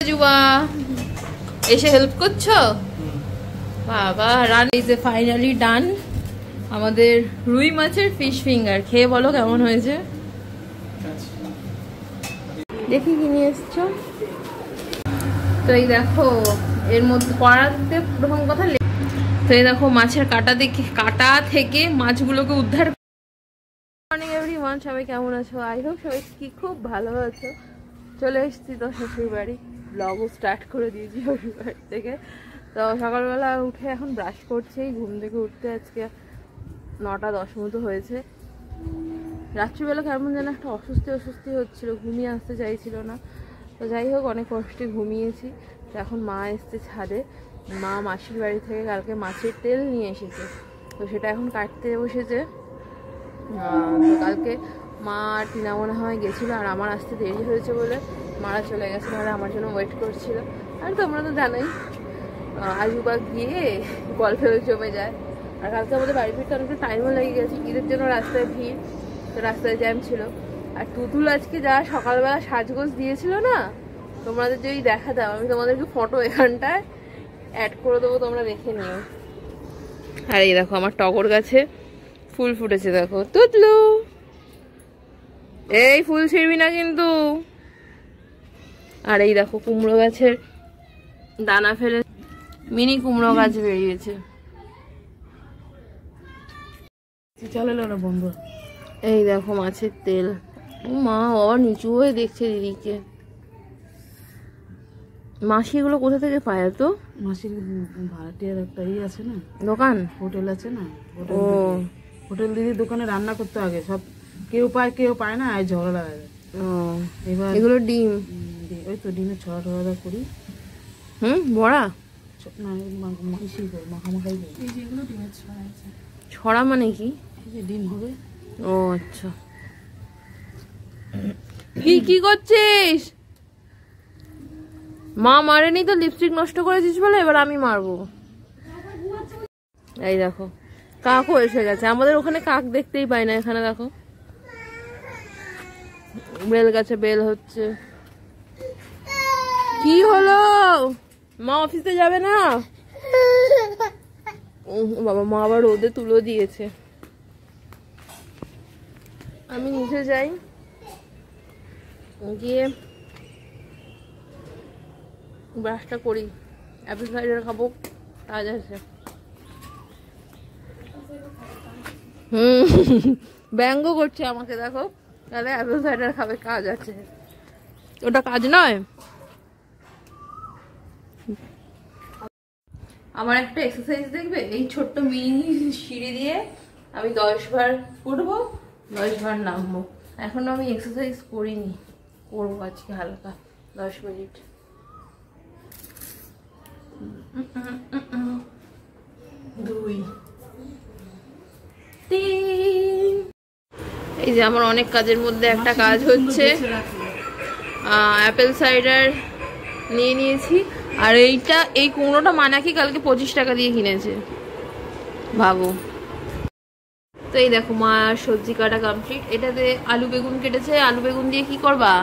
যুবা এসে হেল্প করছো বাবা। রান ইজ এ ফাইনালি ডান। আমাদের রুই মাছের ফিশ ফিঙ্গার খেয়ে বলো কেমন হয়েছে। দেখি কি নিয়ে এসছো। তো এই দেখো এর মধ্যে পড়াতে প্রথম কথা। তো এই দেখো মাছের কাটা থেকে মাছগুলোকে উদ্ধার। মর্নিং এভরিওয়ান, সবাই কেমন আছো? আই হোপ সবাই কি খুব ভালো আছো। চলে এসেছি তো শ্বশুর বাড়ি, ব্লগও স্টার্ট করে দিয়েছি শ্বশুর বাড়ি থেকে। তো সকালবেলা উঠে এখন ব্রাশ করছি। ঘুম থেকে উঠতে আজকে 9:10 মতো হয়েছে। রাত্রিবেলা কেমন যেন একটা অস্বস্তি হচ্ছিল, ঘুমিয়ে আসতে চাইছিল না। তো যাই হোক অনেক কষ্টে ঘুমিয়েছি। তো এখন মা এসছে ছাদে, মা মাসির বাড়ি থেকে কালকে মাছের তেল নিয়ে এসেছে। তো সেটা এখন কাটতে বসেছে। তো কালকে মা আর টিনা মনে হয় গেছিলো, আর আমার আসতে দেরি হয়েছে বলে মারা চলে গেছে, মানে আমার জন্য ওয়েট করছিল। আর তোমরা তো জানোই আজুবা গিয়ে গল্পে জমে যায়। আর কালকে আমাদের বাড়ি ফিরতে অনেকটা টাইমও লেগে গেছে, ঈদের জন্য রাস্তায় ভিড়, তো রাস্তায় জ্যাম ছিল। আর তুতুল আজকে যা সকালবেলা সাজগোজ দিয়েছিল না, তোমাদের যদি দেখা দাও, আমি তোমাদেরকে ফটো এখানটায় অ্যাড করে দেবো, তোমরা দেখে নিও। আর এই দেখো আমার টগর গাছে ফুল ফুটেছে, দেখো তুতলু, এই ফুল ছিঁড়বি না কিন্তু। আর এই দেখো কুমড়ো গাছের দানা ফেলে মিনি কুমড়ো গাছ বেরিয়েছে। চলে না বন্ধু। এই দেখো মাছের তেল। মা আবার নিচু হয়ে দেখছে দিদিকে। মাসি এগুলো কোথা থেকে পায়? তো মাসির ভাড়াটিয়ার একটা আছে না, দোকান, হোটেল আছে না, হোটেল দিদির দোকানে রান্না করতে আগে সব কেউ পায় না, আর ঝগড়া লাগা যায়। এবার এগুলো ডিম, ওই তো ডিমের ছড়া করি। বড়া মাখামাখাই ছড়া মানে কি? ডিম হবে। ও আচ্ছা। কি করছিস? মা মারেনি তো, লিপস্টিক নষ্ট করেছিস বলে এবার আমি মারবো। এই দেখো কাকও এসে গেছে। আমাদের ওখানে কাক দেখতেই পাই না, এখানে দেখো বেল গাছে বেল হচ্ছে। কি হলো? মা অফিসে যাবে না? বাবা, মা আবার রোদে তুলে দিয়েছে। আমি নিচে যাই, গিয়ে ব্রাশটা করি, অ্যাপেল সাইডার খাবো, কাজ আছে। ব্যঙ্গ করছে আমাকে, দেখো তাহলে অ্যাপেল সাইডার খাবে, কাজ আছে। ওটা কাজ নয়। আমার একটা এক্সারসাইজ দেখবে, এই ছোট্ট মিনি সিঁড়ি দিয়ে আমি 10 বার উঠবো, 10 বার নামবো। এখনো আমি এক্সারসাইজ করিনি, করবো আজকে হালকা 10 মিনিট। এই যে আমার অনেক কাজের মধ্যে একটা কাজ হচ্ছে, অ্যাপেল সাইডার নিয়ে নিয়েছি। আর এই কুমড়োটা মানাকি কালকে 25 টাকা দিয়ে কিনেছে, ভাবো। তো এই দেখো মা সবজি কাটা কমপ্লিট। এটাতে আলু বেগুন কেটেছে। আলু বেগুন দিয়ে কি করবা?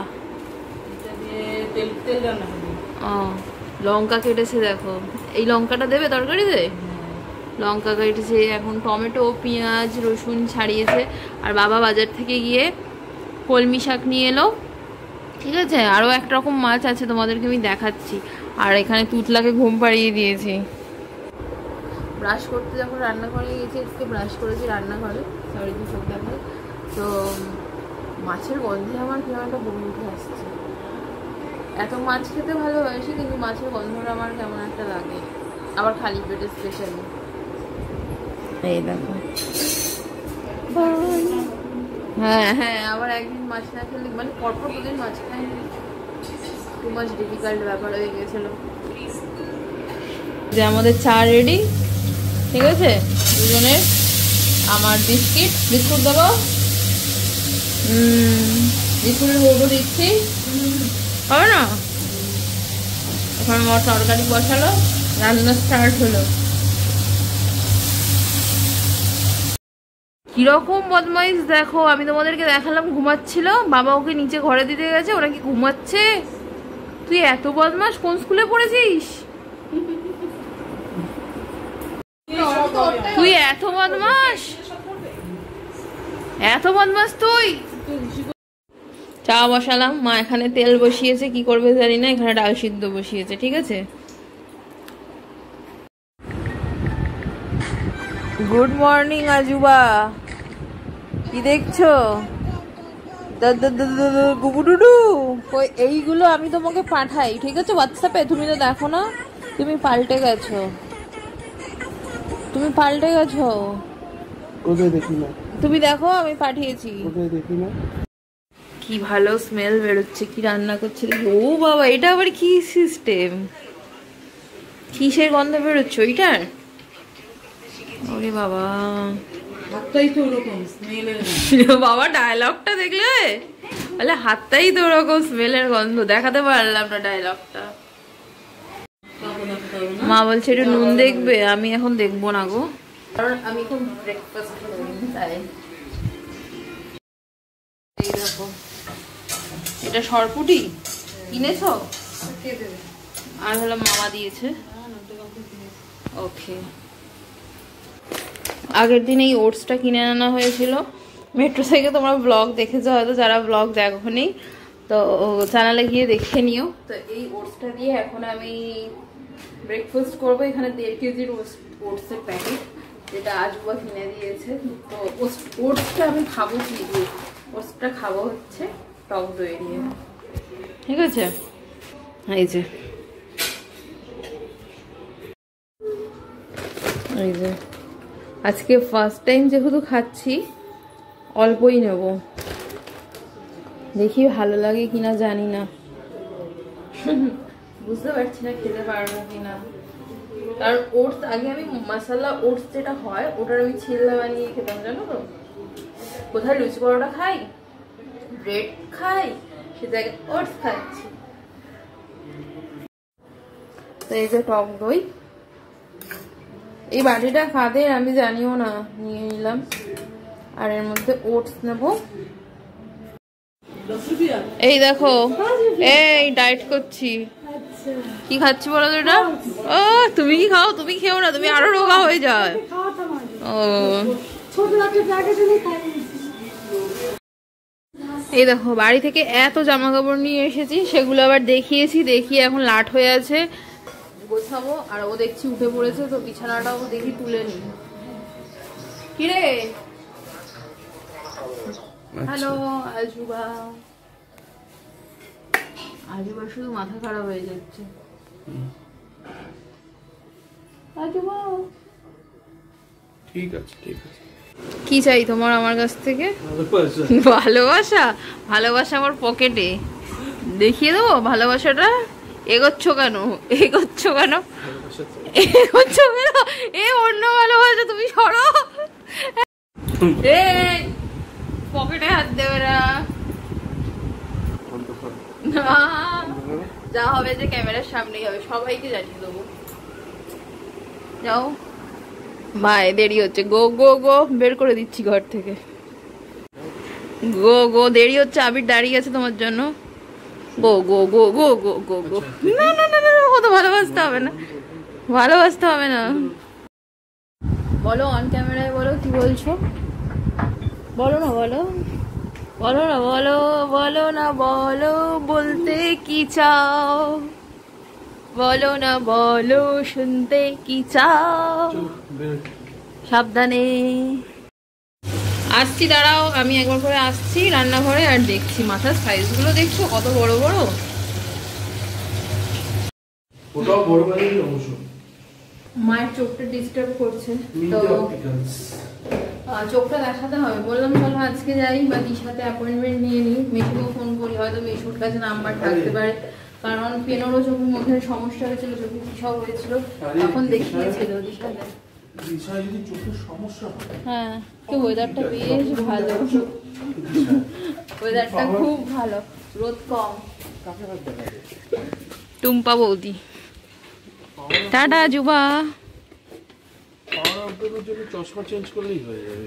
লঙ্কা কেটেছে, দেখো এই লঙ্কাটা দেবে তরকারিতে। লঙ্কা কেটেছে, এখন টমেটো পেঁয়াজ রসুন ছাড়িয়েছে। আর বাবা বাজার থেকে গিয়ে কলমি শাক নিয়ে এলো, ঠিক আছে। আরও এক রকম মাছ আছে, তোমাদেরকে আমি দেখাচ্ছি। আর এখানে তুতলাকে ঘুম পাড়িয়ে দিয়েছি। ব্রাশ করতে যখন রান্নাঘরে গেছি, আজকে ব্রাশ করেছি রান্নাঘরে, সরি কি সব দেখায়। তো মাছের গন্ধে আমার কেমন একটা বমি উঠে আসছে। এত মাছ খেতে ভালোবাসি, কিন্তু মাছের গন্ধটা আমার কেমন একটা লাগে, আবার খালি পেটে স্পেশালি। এই দেখো, হ্যাঁ আবার একদিন মাছ না খেলে, মানে পরপর 2 দিন মাছ খাই, টু মাছ ডিফিকাল্ট ব্যাপার হয়ে গেছিল। যে আমাদের চা রেডি, ঠিক আছে দুজনের। আমার বিস্কুট দেবো, বিস্কুটের বউটো দিচ্ছি, হবে না? এখন আমার তরকারি বসালো, রান্না স্টার্ট হলো। কিরকম বদমাইশ দেখো, আমি তোমাদেরকে দেখালাম ঘুমাচ্ছিল, বাবা ওকে নিচে ঘরে দিতে গেছে, ওরা কি ঘুমাচ্ছে। তুই এত বদমাস, কোন স্কুলে পড়েছিস? তুই এত বদমাস, এত বদমাস তুই। চা বসালাম, মা এখানে তেল বসিয়েছে, কি করবে জানি না, এখানে ডাল সিদ্ধ বসিয়েছে, ঠিক আছে। গুড মর্নিং আজুবা, কি দেখছো? গুবুডুডু, এইগুলো আমি তোমাকে পাঠাই, ঠিক আছে, হোয়াটসঅ্যাপে। তুমি তো দেখো না, তুমি পাল্টে গেছো, তুমি পাল্টে গেছো। তুমি দেখো, আমি পাঠিয়েছি। কি ভালো স্মেল বেরোচ্ছে, কি রান্না করছে। ও বাবা, এটা আবার কি সিস্টেম? কিসের গন্ধ বেরোচ্ছে ওইটার? ওরে বাবা, বাবা ডায়লগটা দেখলে বলে হাতটাই তো ওরকম স্মেলের গন্ধ। দেখাতে পারলাম না ডায়লগটা। মা বলছে একটু নুন দেখবে, আমি এখন দেখবো না গো, কারণ আমি এখন ব্রেকফাস্ট করিনি, তাই। এই দেখো, এটা সরপুটি কিনেছো? আর হলো মামা দিয়েছে। ওকে, আগের দিন এই ওটসটা কিনে আনা হয়েছিল মেট্রো থেকে। তোমরা ব্লগ দেখেছো হয়তো, যারা ব্লগ দেখোনি তো চ্যানেলে গিয়ে দেখে নিও। তো এই ওটসটা দিয়ে এখন আমি ব্রেকফাস্ট করবো। এখানে 1.5 কেজির ওটসের প্যাকেট, যেটা আজুবা কিনে দিয়েছে। তো ওটসটা আমি খাবো কি দিয়ে? ওটসটা খাবো হচ্ছে টক দই দিয়ে, ঠিক আছে। এই যে, এই যে আজকে ফার্স্ট টাইম যেহেতু খাচ্ছি, অল্পই নেব, দেখি ভালো লাগে কিনা জানি না, বুঝতে পারছি না খেতে পারবো কিনা। কারণ ওটস আগে আমি মশলা ওটস যেটা হয় ওটার আমি ছিল্লা বানিয়ে খেতাম, জানো তো। কোথায় লুচি পরোটা খাই, ব্রেড খাই, সে জায়গায় ওটস খাচ্ছি। তো এই যে টক দই, এই বাটিটা কাদের আমি জানিও না, নিয়ে নিলাম। আর এর মধ্যে ওটস নেব। এই দেখো, এই ডায়েট করছি। কি খাচ্ছি বলো তো এটা? ও তুমি কি খাও? তুমি খেও না, তুমি আরো রোগা হয়ে যায়। ও এই দেখো, বাড়ি থেকে এত জামা কাপড় নিয়ে এসেছি, সেগুলো আবার দেখিয়েছি, দেখিয়ে এখন লাট হয়ে আছে, গোছাবো। আর ও দেখছি উঠে পড়েছে, তো বিছানাটাও দেখি তুলে নি। কিরে? হ্যালো আজুবা। আজুবা শুধু মাথা খারাপ হয়ে যাচ্ছে। আজুবা, ঠিক আছে, ঠিক আছে। কি চাই তোমার আমার কাছ থেকে? ভালোবাসা? ভালোবাসা আমার পকেটে, দেখিয়ে দেবো ভালোবাসাটা। এগোচ্ছ কেন, এগোচ্ছ কেন, এগোচ্ছ কেন? এ অন্য ভালোবাসা, তুমি সরো। পকেটে হাত দেবে না, যা হবে যে ক্যামেরার সামনেই হবে, সবাইকে জানিয়ে দেবো। যাও ভাই, দেরি হচ্ছে। গো গো গো, বের করে দিচ্ছি ঘর থেকে। গো গো, দেরি হচ্ছে, আবির দাঁড়িয়ে আছে তোমার জন্য। গো গো গো গো গো গো গো। না না না না, কত ভালোবাসতে হবে না, ভালোবাসতে হবে না। বলো অন ক্যামেরায়, বলো কি বলছো, বলো না, বলো, বলো না, বলো, বলো না, বলো, বলতে কি চাও, বলো না, বলো, শুনতে কি চাও। সাবধানে আসছি, দাঁড়াও, আমি একবার করে আসছি রান্নাঘরে, আর দেখছি মাথার সাইজ গুলো দেখছো কত বড় বড়। মায়ের চোখটা ডিস্টার্ব করছে, তো চোখটা দেখাতে হবে। বললাম চলো আজকে যাই, বা দিশাতে অ্যাপয়েন্টমেন্ট নিয়ে নিই। মেশুকেও ফোন করি, হয়তো মেশুর কাছে নাম্বার থাকতে পারে, কারণ পেনেরও চোখের মধ্যে সমস্যা হয়েছিল, চোখে কি সব হয়েছিল, তখন দেখিয়েছিল দিশাতে। হ্যাঁ, তো ওয়েদারটা বেশ ভালো, ওয়েদারটা খুব ভালো, রোদ কম। টুম্পা বৌদি, টাটা জুবা। চশমা চেঞ্জ করলেই হয়ে যাবে।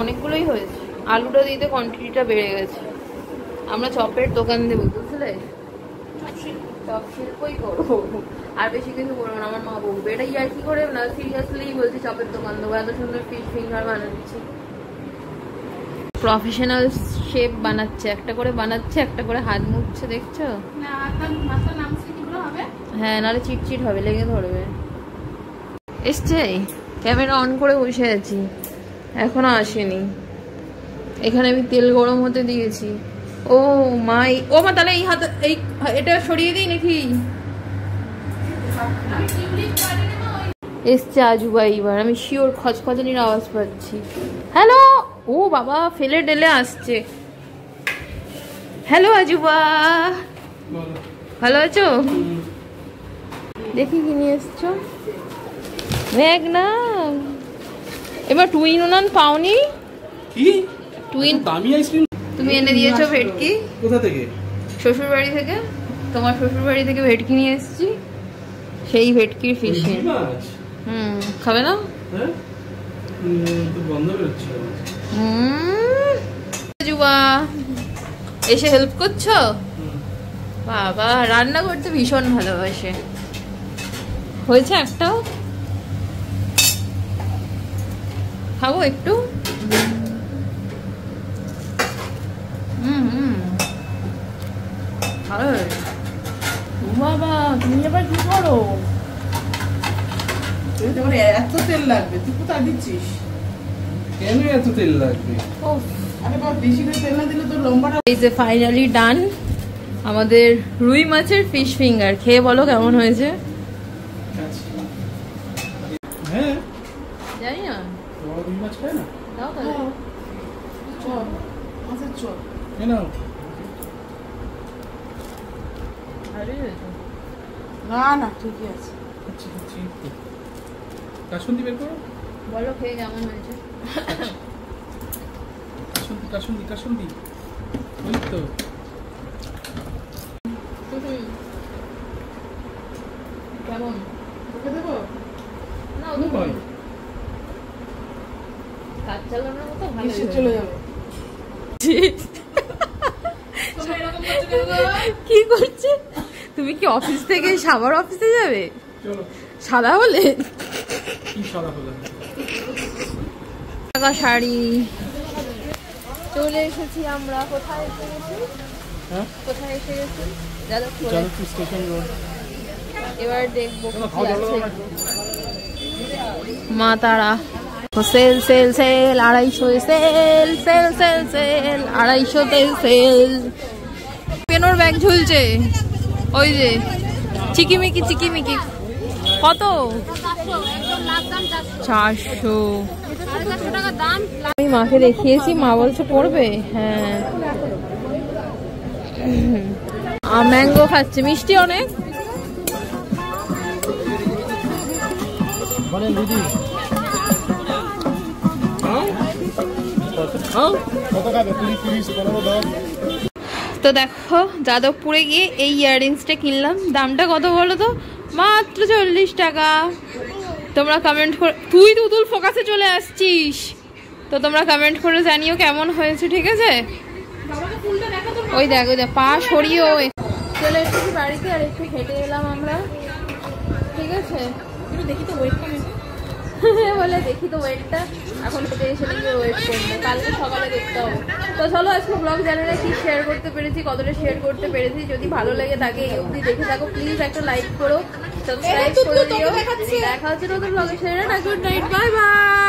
অনেকগুলোই হয়েছে। আলুটা দিতে কোয়ান্টিটিটা বেড়ে গেছে। আমরা চপের দোকান দেবো, বুঝলে? চপ শিল্পই করবো, আর বেশি কিছু করবো না। আমার মা বলবে এটা আর কি করে না, সিরিয়াসলি বলছি চপের দোকান দেবো। এত সুন্দর ফিশ ফিঙ্গার বানাচ্ছি, প্রফেশনাল শেপ বানাচ্ছে, একটা করে বানাচ্ছে, একটা করে হাত মুছছে, দেখছো? হ্যাঁ, নাহলে চিটচিট হবে, লেগে ধরবে। এসছে, ক্যামেরা অন করে বসে আছি, এখনো আসেনি। এখানে আমি তেল গরম হতে দিয়েছি। ও মাই, ও মা, তাহলে এই হাতে এই এটা সরিয়ে দিই নাকি? এসছে আজুবা এইবার, আমি শিওর খচখচানির আওয়াজ পাচ্ছি। হ্যালো, ও বাবা, ফেলে ডেলে আসছে। হ্যালো আজুবা, ভালো আছো? দেখি কি নিয়ে এসছো। দেখ না, এবার টুইন উনান পাওনি? কি টুইন দামি আইসক্রিম তুমি এনে দিয়েছো ভেটকি? কোথা থেকে? শ্বশুর বাড়ি থেকে। তোমার শ্বশুর বাড়ি থেকে ভেটকি নিয়ে এসেছি, সেই ভেটকির ফিশিং। খাবে না? হ্যাঁ, তো বন্ধ করছে। যুবা এসে হেল্প করছো? বাবা রান্না করতে ভীষণ ভালোবাসে। হয়েছে একটাও? খাবো একটু? বাবা তুমি এবার কি করো? এত তেল লাগবে, তুই কোথায় দিচ্ছিস? কেন এত তেল লাগবে? আরে বাবা, বেশি করে তেল না দিলে তোর লম্বাটা। এই যে ফাইনালি ডান আমাদের রুই মাছের ফিশ ফিঙ্গার। খেয়ে বলো কেমন হয়েছে? হ্যাঁ, জানি না, রুই মাছ খায় না? দাও তাহলে। চল মাছের চল। কেন? না না ঠিকই আছে। আচ্ছা ঠিক। কাসুন্দি বের করো। বলো খেয়ে কেমন হয়েছে? কাসুন্দি কাসুন্দি কাসুন্দি, ওই তো। কেমন? তোকে দেবো না ও ভাই, কাজ চালানোর মতো ভালো এসে চলে যাবে। কি করছে? তুমি কি অফিস থেকে সাবার অফিসে যাবে? চলো। সাদা হলে কি সাদা হলো? টাকা শাড়ি চলে এসেছি আমরা। কোথায় এসে গেছি? হ্যাঁ, কোথায় এসে গেছি? যাদবপুর। Jadavpur station road. এবার দেখবো কি আছে। মা তারা sale sale sale 250 sale sale sale sale 250 sale. পেনোর ব্যাগ ঝুলছে ওই যে, চিকিমিকি চিকিমিকি। কত? 400। আমি মাকে দেখিয়েছি, মা বলছে পড়বে। হ্যাঁ, ম্যাঙ্গো খাচ্ছে, মিষ্টি অনেক। দিদি তো দেখো যাদবপুরে গিয়ে এই ইয়াররিংসটা কিনলাম। দামটা কত বলো তো? মাত্র 40 টাকা। তোমরা কমেন্ট করে, তুই তুতুল ফোকাসে চলে আসছিস তো তোমরা কমেন্ট করে জানিও কেমন হয়েছে, ঠিক আছে? ওই দেখ ওই দেখ, পা সরিয়েও চলে এসেছি বাড়িতে। আর একটু হেঁটে এলাম আমরা, ঠিক আছে? দেখি তো ওয়েটটা বলে, দেখি তো ওয়েটটা। এখন হেঁটে এসে দেখি ওয়েট করবো, কালকে সকালে দেখতে হবে। তো চলো আজকে ব্লগ জানি না কি শেয়ার করতে পেরেছি, কতটা শেয়ার করতে পেরেছি। যদি ভালো লেগে থাকে, এই অবধি দেখে থাকো, প্লিজ একটা লাইক করো, সাবস্ক্রাইব করে দিও। দেখা হচ্ছে নতুন ব্লগের সাথে। Good night, bye bye.